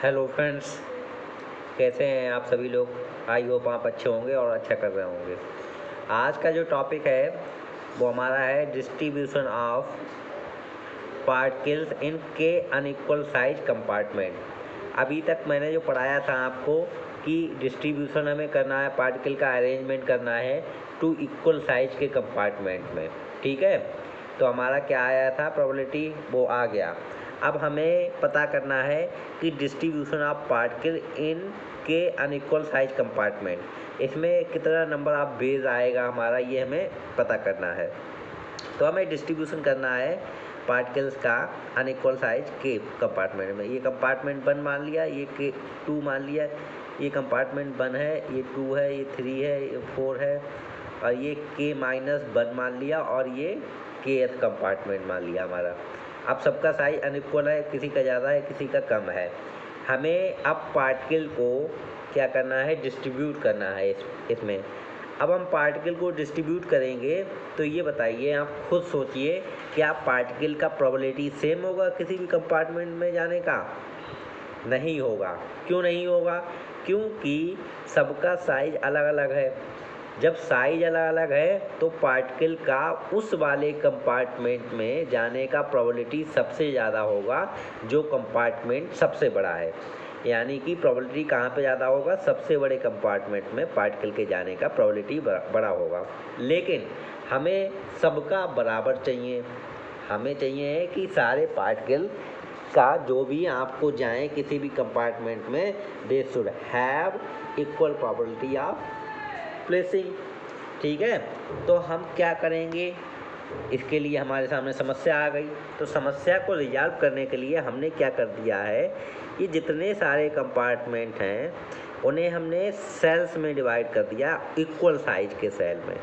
Hello friends, कैसे हैं आप सभी लोग। आई होप आप अच्छे होंगे और अच्छा कर रहे होंगे। आज का जो टॉपिक है वो हमारा है डिस्ट्रीब्यूशन ऑफ पार्टिकल्स इन के अनइक्वल साइज कंपार्टमेंट। अभी तक मैंने जो पढ़ाया था आपको कि डिस्ट्रीब्यूशन हमें करना है, पार्टिकल का अरेंजमेंट करना है टू इक्वल साइज के कंपार्टमेंट में। ठीक है, तो हमारा क्या आया था, प्रोबेबिलिटी वो आ गया। अब हमें पता करना है कि डिस्ट्रीब्यूशन ऑफ पार्टिकल इन के अनइक्वल साइज कंपार्टमेंट, इसमें कितना नंबर ऑफ बेस आएगा हमारा, ये हमें पता करना है। तो हमें डिस्ट्रीब्यूशन करना है पार्टिकल्स का अनइक्वल साइज के कंपार्टमेंट में। ये कंपार्टमेंट 1 मान लिया, ये के 2 मान लिया, ये कंपार्टमेंट 1 है, ये 2 है, ये 3 है, ये 4 है, और ये K-1 मान लिया, और ये Kth कंपार्टमेंट मान लिया हमारा। अब सबका साइज अनइक्वल है, किसी का ज़्यादा है, किसी का कम है। हमें अब पार्टिकल को क्या करना है, डिस्ट्रीब्यूट करना है इसमें। अब हम पार्टिकल को डिस्ट्रीब्यूट करेंगे तो ये बताइए, आप खुद सोचिए, क्या पार्टिकल का प्रोबेबिलिटी सेम होगा किसी भी कंपार्टमेंट में जाने का? नहीं होगा। क्यों नहीं होगा? क्योंकि सबका साइज अलग अलग है। जब साइज अलग अलग है तो पार्टिकल का उस वाले कंपार्टमेंट में जाने का प्रोबेबिलिटी सबसे ज़्यादा होगा जो कंपार्टमेंट सबसे बड़ा है। यानी कि प्रोबेबिलिटी कहाँ पे ज़्यादा होगा, सबसे बड़े कंपार्टमेंट में पार्टिकल के जाने का प्रोबेबिलिटी बड़ा होगा। लेकिन हमें सबका बराबर चाहिए। हमें चाहिए कि सारे पार्टिकल का जो भी आपको जाए किसी भी कंपार्टमेंट में, they should have equal probability of placing. ठीक है, तो हम क्या करेंगे, इसके लिए हमारे सामने समस्या आ गई। तो समस्या को रिजॉल्व करने के लिए हमने क्या कर दिया है, ये जितने सारे कंपार्टमेंट हैं उन्हें हमने सेल्स में डिवाइड कर दिया, इक्वल साइज के सेल में।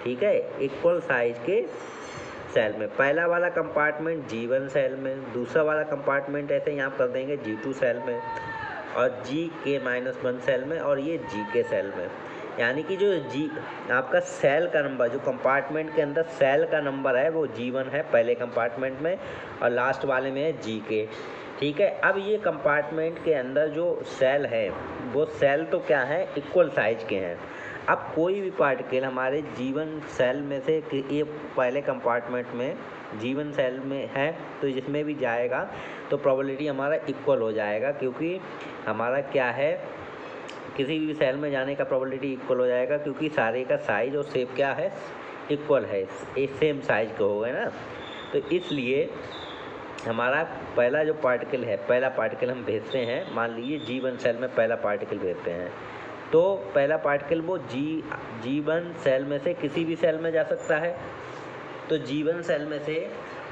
ठीक है, इक्वल साइज के सेल में। पहला वाला कंपार्टमेंट G1 सेल में, दूसरा वाला कंपार्टमेंट ऐसे यहाँ कर देंगे G2 सेल में, और K-1 सेल में, और ये G सेल में। यानी कि जो आपका सेल का नंबर, जो कंपार्टमेंट के अंदर सेल का नंबर है वो G1 है पहले कंपार्टमेंट में, और लास्ट वाले में है K। ठीक है, अब ये कंपार्टमेंट के अंदर जो सेल है वो सेल तो क्या है, इक्वल साइज के हैं। अब कोई भी पार्टिकल हमारे G1 सेल में से, ये पहले कंपार्टमेंट में G1 सेल में है, तो जिसमें भी जाएगा तो प्रोबेबिलिटी हमारा इक्वल हो जाएगा, क्योंकि हमारा क्या है, किसी भी सेल में जाने का प्रोबेबिलिटी इक्वल हो जाएगा, क्योंकि सारे का साइज और शेप क्या है, इक्वल है, एक सेम साइज के हो गए ना। तो इसलिए हमारा पहला जो पार्टिकल है, पहला पार्टिकल हम भेजते हैं, मान लीजिए G1 सेल में पहला पार्टिकल भेजते हैं, तो पहला पार्टिकल वो G1 सेल में से किसी भी सेल में जा सकता है। तो G1 सेल में से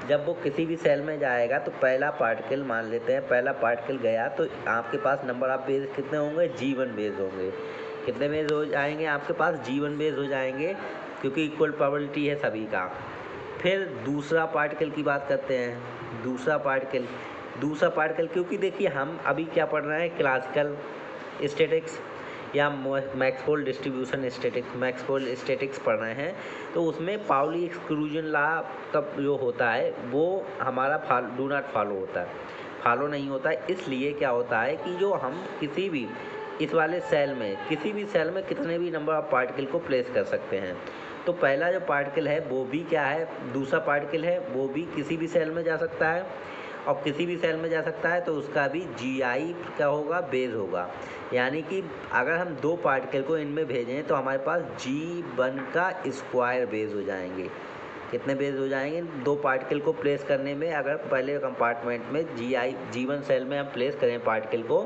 जब वो किसी भी सेल में जाएगा तो पहला पार्टिकल मान लेते हैं, पहला पार्टिकल गया तो आपके पास नंबर ऑफ बेस कितने होंगे, G1 बेस होंगे। कितने बेस हो जाएंगे आपके पास, G1 बेस हो जाएंगे, क्योंकि इक्वल प्रोबेबिलिटी है सभी का। फिर दूसरा पार्टिकल की बात करते हैं। दूसरा पार्टिकल क्योंकि देखिए हम अभी क्या पढ़ रहे हैं, क्लासिकल स्टैटिक्स या Maxwell distribution statics, Maxwell statics पढ़ रहे हैं। तो उसमें पाउली एक्सक्लूजन लॉ का जो होता है वो हमारा डू नॉट फॉलो होता है, फॉलो नहीं होता है। इसलिए क्या होता है कि जो हम किसी भी इस वाले सेल में, किसी भी सेल में कितने भी नंबर ऑफ पार्टिकल को प्लेस कर सकते हैं। तो पहला जो पार्टिकल है वो भी क्या है, दूसरा पार्टिकल है वो भी किसी भी सेल में जा सकता है, और किसी भी सेल में जा सकता है तो उसका भी Gi क्या होगा, बेस होगा। यानी कि अगर हम दो पार्टिकल को इनमें भेजें तो हमारे पास G1 का स्क्वायर बेस हो जाएंगे। कितने बेस हो जाएंगे, दो पार्टिकल को प्लेस करने में, अगर पहले कंपार्टमेंट में G1 सेल में हम प्लेस करें पार्टिकल को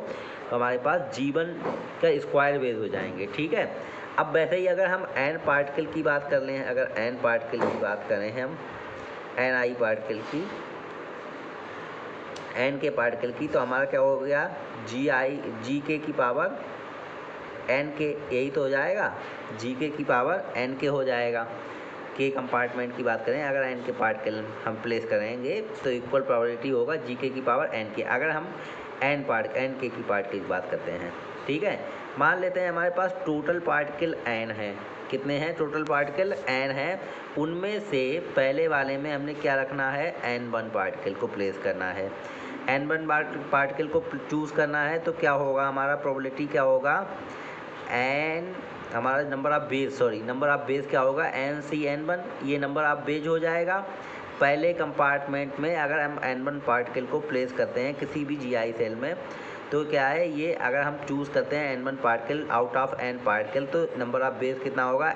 तो हमारे पास G1 का स्क्वायर बेस हो जाएंगे। ठीक है, अब वैसे ही अगर हम n पार्टिकल की बात कर लें, अगर n पार्टिकल की बात करें हम, Ni पार्टिकल की, n के पार्टिकल की, तो हमारा क्या हो गया, Gk की पावर n के, यही तो हो जाएगा, Gk की पावर n के हो जाएगा। के कंपार्टमेंट की बात करें, अगर n के पार्टिकल हम प्लेस करेंगे तो इक्वल प्रोबेबिलिटी होगा Gk की पावर n के। अगर हम n के की पार्टिकल की बात करते हैं, ठीक है, मान लेते हैं हमारे पास टोटल पार्टिकल n है। कितने हैं टोटल पार्टिकल, n है। उनमें से पहले वाले में हमने क्या रखना है, n1 पार्टिकल को प्लेस करना है। N1 पार्टिकल को चूज़ करना है तो क्या होगा हमारा प्रोबेबिलिटी क्या होगा, एन हमारा नंबर ऑफ बेस क्या होगा, NCN1, ये नंबर ऑफ बेज हो जाएगा। पहले कंपार्टमेंट में अगर हम N1 पार्टिकल को प्लेस करते हैं किसी भी GI सेल में तो क्या है, ये अगर हम चूज़ करते हैं N1 particle out of N particle तो नंबर ऑफ बेस कितना होगा,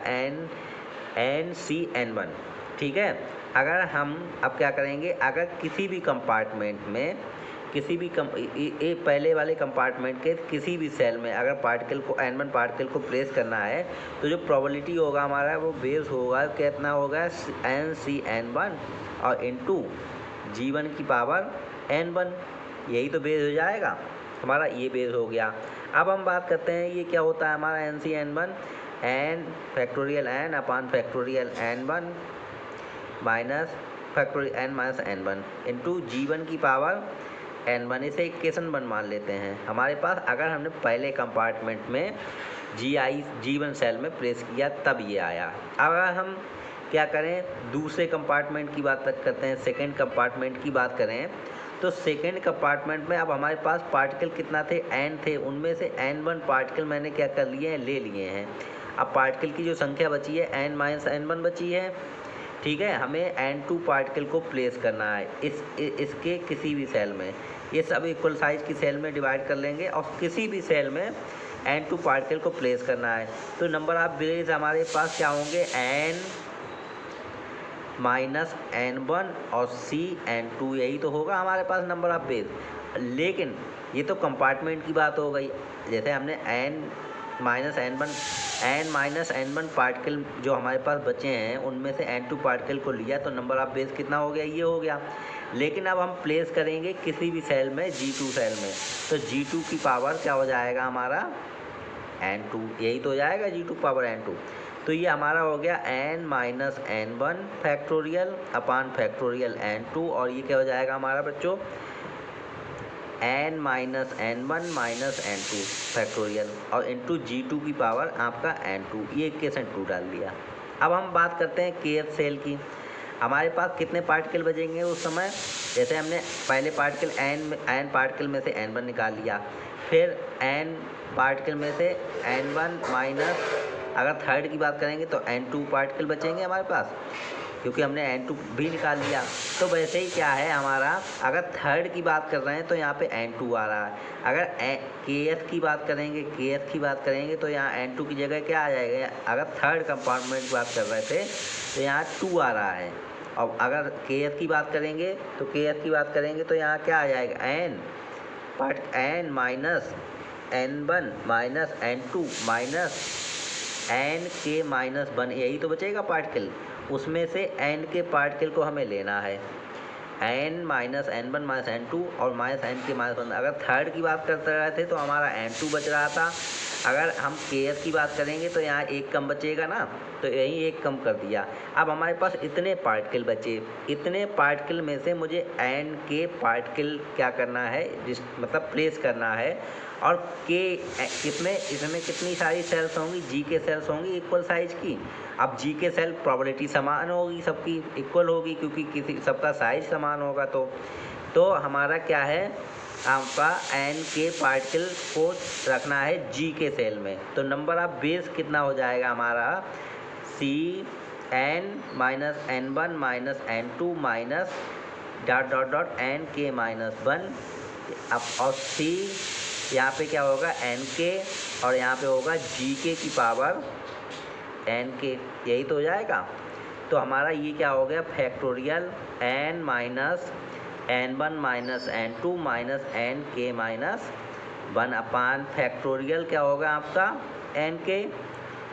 NCN1। ठीक है। अगर हम अब क्या करेंगे, अगर किसी भी कंपार्टमेंट में पहले वाले कंपार्टमेंट के किसी भी सेल में अगर पार्टिकल को N1 पार्टिकल को प्लेस करना है तो जो प्रोबेबिलिटी होगा हमारा वो बेस होगा कितना होगा, NCN1 और इंटू G1 की पावर N1, यही तो बेस हो जाएगा हमारा, ये बेस हो गया। अब हम बात करते हैं ये क्या होता है हमारा NCN1, N factorial N upon factorial N1 minus factorial N minus N1 into G1 की पावर N1। इसे इक्वेशन 1 मान लेते हैं हमारे पास। अगर हमने पहले कंपार्टमेंट में G1 सेल में प्लेस किया तब ये आया। अगर हम क्या करें, दूसरे कंपार्टमेंट की बात करते हैं, सेकेंड कंपार्टमेंट की बात करें तो सेकेंड कंपार्टमेंट में अब हमारे पास पार्टिकल कितना थे, N थे, उनमें से N1 पार्टिकल मैंने क्या कर लिए हैं, ले लिए हैं। अब पार्टिकल की जो संख्या बची है N माइनस N1 बची है। ठीक है, हमें N2 पार्टिकल को प्लेस करना है इसके किसी भी सेल में, ये सब इक्वल साइज की सेल में डिवाइड कर लेंगे और किसी भी सेल में N2 पार्टिकल को प्लेस करना है तो नंबर ऑफ बेस हमारे पास क्या होंगे, N माइनस N1 और CN2, यही तो होगा हमारे पास नंबर ऑफ बेस। लेकिन ये तो कंपार्टमेंट की बात हो गई, जैसे हमने N माइनस N1 पार्टिकल जो हमारे पास बचे हैं उनमें से N2 पार्टिकल को लिया तो नंबर ऑफ बेस कितना हो गया, ये हो गया। लेकिन अब हम प्लेस करेंगे किसी भी सेल में, G2 सेल में, तो G2 की पावर क्या हो जाएगा हमारा, N2, यही तो हो जाएगा G2 पावर N2। तो ये हमारा हो गया N minus N1 factorial upon factorial N2 और ये क्या हो जाएगा हमारा बच्चों, N minus N1 minus N2 factorial और इंटू G2 की पावर आपका N2, ये इक्वेशन 2 डाल दिया। अब हम बात करते हैं Kth सेल की। हमारे पास कितने पार्टिकल बचेंगे उस समय, जैसे हमने पहले पार्टिकल N पार्टिकल में से N1 निकाल लिया, फिर N पार्टिकल में से N1 माइनस, अगर थर्ड की बात करेंगे तो N2 पार्टिकल बचेंगे हमारे पास क्योंकि हमने N2 भी निकाल लिया। तो वैसे ही क्या है हमारा, अगर थर्ड की बात कर रहे हैं तो यहाँ पे N2 आ रहा है, अगर Kth की बात करेंगे तो यहाँ N2 की जगह क्या आ जाएगा, अगर थर्ड कंपार्टमेंट की बात कर रहे थे तो यहाँ 2 आ रहा है। और अगर Kth की बात करेंगे तो यहाँ क्या आ जाएगा, N minus N1 minus N2 minus Nk minus 1, यही तो बचेगा पार्टिकल। उसमें से N के पार्टिकल को हमें लेना है, N minus N1 minus N2 और माइनस Nk माइनस 1। अगर थर्ड की बात करते रहे थे तो हमारा N2 बच रहा था। अगर हम Kth की बात करेंगे तो यहाँ एक कम बचेगा ना, तो यहीं एक कम कर दिया। अब हमारे पास इतने पार्टिकल बचे, इतने पार्टिकल में से मुझे N के पार्टिकल क्या करना है, मतलब प्लेस करना है। और इसमें कितनी सारी सेल्स होंगी, G के सेल्स होंगी इक्वल साइज की। अब G के सेल प्रोबेबिलिटी समान होगी, सबकी इक्वल होगी क्योंकि सबका साइज समान होगा। तो हमारा क्या है, आपका N के पार्टिकल को रखना है G के सेल में, तो नंबर ऑफ बेस कितना हो जाएगा हमारा, N minus N1 minus N2 minus Nk minus 1। अब और C यहाँ पे क्या होगा, Nk और यहाँ पे होगा Gk की पावर Nk, यही तो हो जाएगा। तो हमारा ये क्या हो गया, factorial N minus N1 minus N2 minus Nk minus 1 upon factorial क्या होगा आपका Nk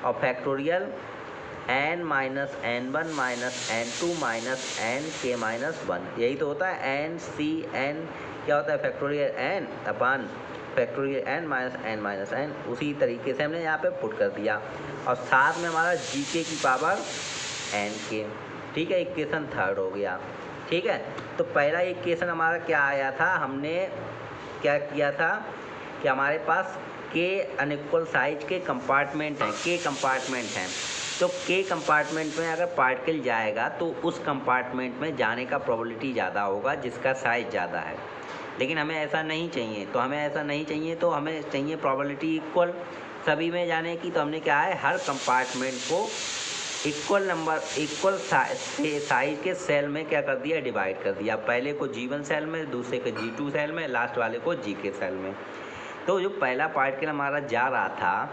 और factorial N minus N1 minus N2 minus Nk minus 1, यही तो होता है NCN, क्या होता है factorial N upon factorial N minus N minus N। उसी तरीके से हमने यहाँ पे पुट कर दिया और साथ में हमारा Gk की पावर Nk। ठीक है, इक्वेशन थर्ड हो गया। ठीक है, तो पहला इक्वेशन हमारा क्या आया था, हमने क्या किया था कि हमारे पास K अनइक्वल साइज के कंपार्टमेंट हैं, K कंपार्टमेंट हैं। तो K कंपार्टमेंट में अगर पार्टिकल जाएगा तो उस कंपार्टमेंट में जाने का प्रोबेबिलिटी ज़्यादा होगा जिसका साइज़ ज़्यादा है। लेकिन हमें ऐसा नहीं चाहिए। तो हमें ऐसा नहीं चाहिए तो हमें चाहिए प्रोबेबिलिटी इक्वल सभी में जाने की। तो हमने क्या है, हर कंपार्टमेंट को इक्वल नंबर इक्वल साइज के सेल में क्या कर दिया, डिवाइड कर दिया। पहले को G1 सेल में, दूसरे को G2 सेल में, लास्ट वाले को GK सेल में। तो जो पहला पार्टिकल हमारा जा रहा था,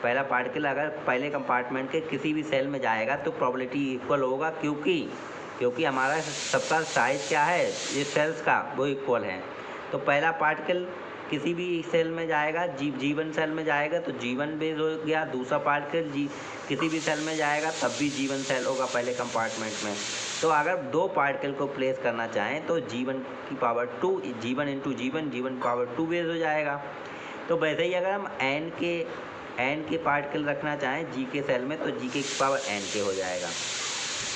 पहला पार्टिकल अगर पहले कंपार्टमेंट के किसी भी सेल में जाएगा तो प्रोबेबिलिटी इक्वल होगा, क्योंकि हमारा सबका साइज क्या है, ये सेल्स का वो इक्वल है। तो पहला पार्टिकल किसी भी सेल में जाएगा, G1 सेल में जाएगा तो G1 बेस हो गया। दूसरा पार्टिकल किसी भी सेल में जाएगा तब भी G1 सेल होगा पहले कंपार्टमेंट में। तो अगर दो पार्टिकल को प्लेस करना चाहें तो G1 की power 2, G1 into G1 power 2 base हो जाएगा। तो वैसे ही अगर हम n के पार्टिकल रखना चाहें G के सेल में तो G की पावर n के हो जाएगा।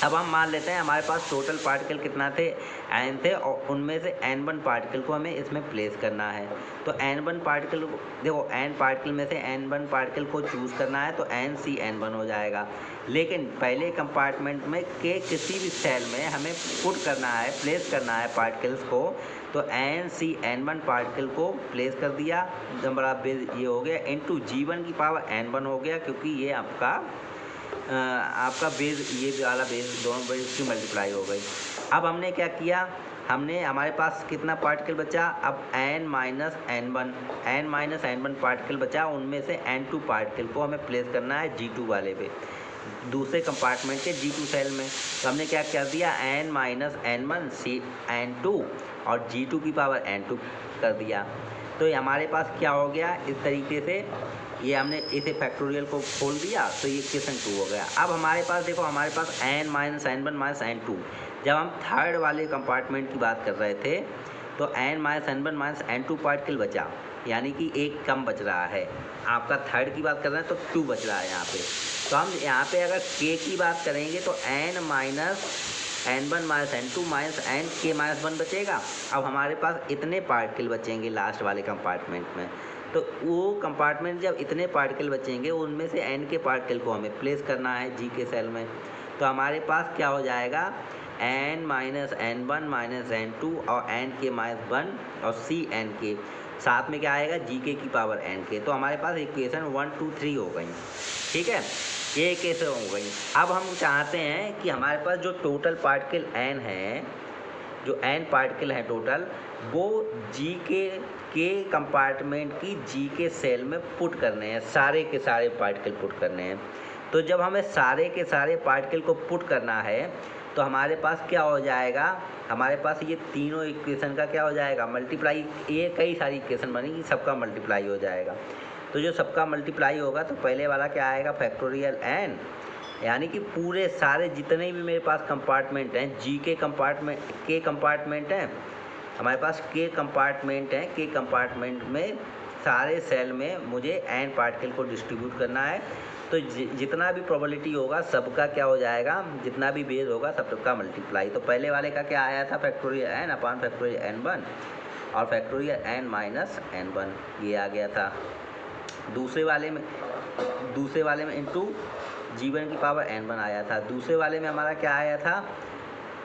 अब हम मान लेते हैं हमारे पास टोटल पार्टिकल कितना थे, n थे, और उनमें से n1 पार्टिकल को हमें इसमें प्लेस करना है। तो n1 पार्टिकल देखो, n पार्टिकल में से n1 पार्टिकल को चूज़ करना है तो NCN1 हो जाएगा। लेकिन पहले कंपार्टमेंट में के किसी भी सेल में हमें पुट करना है, प्लेस करना है पार्टिकल्स को, तो NCN1 पार्टिकल को प्लेस कर दिया। नंबर ऑफ बेस ये हो गया इंटू G1 की पावर n1 हो गया, क्योंकि ये आपका बेस, ये वाला बेस, दोनों बेस की मल्टीप्लाई हो गई। अब हमने क्या किया, हमारे पास कितना पार्टिकल बचा, अब n माइनस n1 पार्टिकल बचा, उनमें से n2 पार्टिकल को हमें प्लेस करना है G2 वाले पे, दूसरे कंपार्टमेंट के G2 सेल में। तो हमने क्या कर दिया, n माइनस n1 n2 और G2 की पावर n2 कर दिया। तो ये हमारे पास क्या हो गया, इस तरीके से ये हमने इसे फैक्टोरियल को खोल दिया तो ये इक्वेशन 2 हो गया। अब हमारे पास देखो, हमारे पास n minus n1 minus n2, जब हम थर्ड वाले कंपार्टमेंट की बात कर रहे थे तो n minus n1 minus n2 particle बचा, यानी कि एक कम बच रहा है। आपका थर्ड की बात कर रहे हैं तो 2 बच रहा है यहाँ पे। तो हम यहाँ पे अगर k की बात करेंगे तो n minus n1 minus n2 minus n k minus 1 बचेगा। अब हमारे पास इतने पार्टिकल बचेंगे लास्ट वाले कंपार्टमेंट में, तो वो कंपार्टमेंट जब इतने पार्टिकल बचेंगे उनमें से n के पार्टिकल को हमें प्लेस करना है G के सेल में। तो हमारे पास क्या हो जाएगा, n minus n1 minus n2 और n के माइनस 1 और C n के साथ में क्या आएगा, G के की पावर n के। तो हमारे पास इक्वेशन 1 2 3 हो गई। ठीक है, ये इक्वेशन हो गई। अब हम चाहते हैं कि हमारे पास जो टोटल पार्टिकल n है, जो n पार्टिकल हैं टोटल, वो G के कंपार्टमेंट की G के सेल में पुट करने हैं, सारे के सारे पार्टिकल पुट करने हैं। तो जब हमें सारे के सारे पार्टिकल को पुट करना है तो हमारे पास क्या हो जाएगा, हमारे पास ये तीनों इक्वेशन का क्या हो जाएगा, मल्टीप्लाई। ये कई सारी इक्वेशन बनेगी, सबका मल्टीप्लाई हो जाएगा। तो जो सबका मल्टीप्लाई होगा तो पहले वाला क्या आएगा, फैक्टोरियल n, यानी कि पूरे सारे जितने भी मेरे पास कंपार्टमेंट हैं, G के कंपार्टमेंट हैं, हमारे पास के कंपार्टमेंट हैं, के कंपार्टमेंट में सारे सेल में मुझे n पार्टिकल को डिस्ट्रीब्यूट करना है। तो जितना भी प्रोबेबिलिटी होगा सबका क्या हो जाएगा, जितना भी बेस होगा सबका मल्टीप्लाई। तो पहले वाले का क्या आया था, factorial n upon factorial n1 और फैक्टोरियल n माइनस n1, ये आ गया था। दूसरे वाले में इंटू G1 की पावर n1 आया था। दूसरे वाले में हमारा क्या आया था,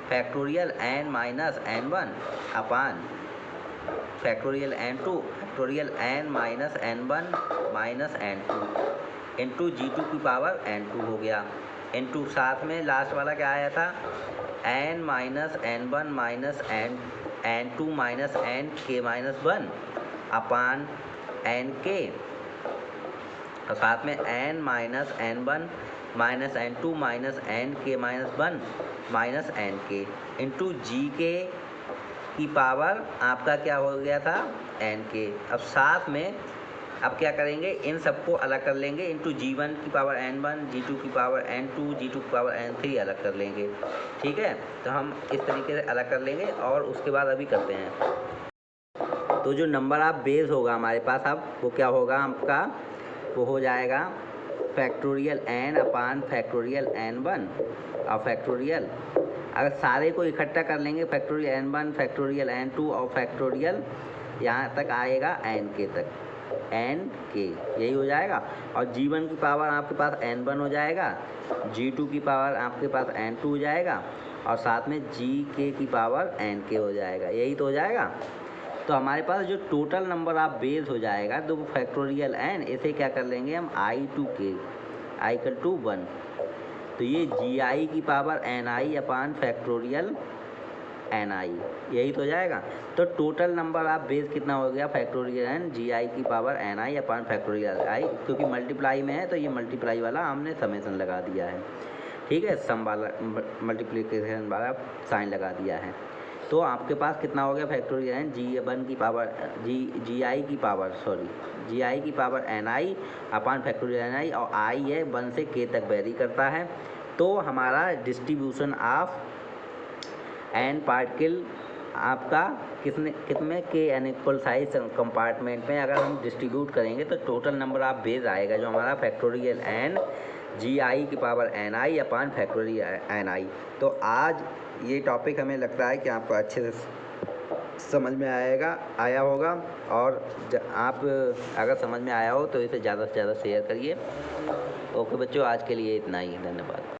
factorial n minus n1 upon factorial n2 factorial n minus n1 minus n2 into G2 की पावर n2 हो गया। इंटू साथ में लास्ट वाला क्या आया था, n minus n1 minus n2 minus n k minus 1 upon n k, और साथ में n minus n1 minus n2 minus n k minus 1 minus n k into G k की पावर आपका क्या हो गया था, n k। अब साथ में अब क्या करेंगे, इन सबको अलग कर लेंगे, इंटू G1 की पावर n1, G2 की पावर n2, G2 की पावर n3 अलग कर लेंगे। ठीक है, तो हम इस तरीके से अलग कर लेंगे और उसके बाद अभी करते हैं। तो जो नंबर ऑफ बेस होगा हमारे पास, अब वो क्या होगा आपका, वो हो जाएगा factorial n upon factorial n1 और फैक्टोरियल, अगर सारे को इकट्ठा कर लेंगे, फैक्टोरियल n1 फैक्टोरियल n2 और फैक्टोरियल यहाँ तक आएगा n k तक, n k यही हो जाएगा। और G1 की पावर आपके पास n1 हो जाएगा, G2 की पावर आपके पास n2 हो जाएगा और साथ में Gk की पावर nk हो जाएगा, यही तो हो जाएगा। तो हमारे पास जो टोटल नंबर ऑफ बेस हो जाएगा तो वो फैक्टोरियल एन, इसे क्या कर लेंगे हम i/k i=1। तो ये gi की पावर ni अपान फैक्टोरियल ni, यही तो हो जाएगा। तो टोटल नंबर ऑफ बेस कितना हो गया फैक्टोरियल एन gi की power ni upon factorial i, क्योंकि मल्टीप्लाई में है तो ये मल्टीप्लाई वाला हमने समेसन लगा दिया है, ठीक है, सम वाला मल्टीप्लिकेशन वाला साइन लगा दिया है। तो आपके पास कितना हो गया फैक्टोरियल एन gi की पावर gi की पावर ni अपान फैक्टोरियल ni, और i है 1 से k तक वेरी करता है। तो हमारा डिस्ट्रीब्यूशन ऑफ एन पार्टिकल आपका कितने के एन इक्वल साइज कंपार्टमेंट में अगर हम डिस्ट्रीब्यूट करेंगे तो टोटल नंबर ऑफ बेस आएगा जो हमारा फैक्टोरियल एन gi की पावर ni अपान फैक्टोरियल ni। तो आज ये टॉपिक हमें लगता है कि आपको अच्छे से समझ में आया होगा, और आप अगर समझ में आया हो तो इसे ज़्यादा से ज़्यादा शेयर करिए। ओके बच्चों, आज के लिए इतना ही, धन्यवाद।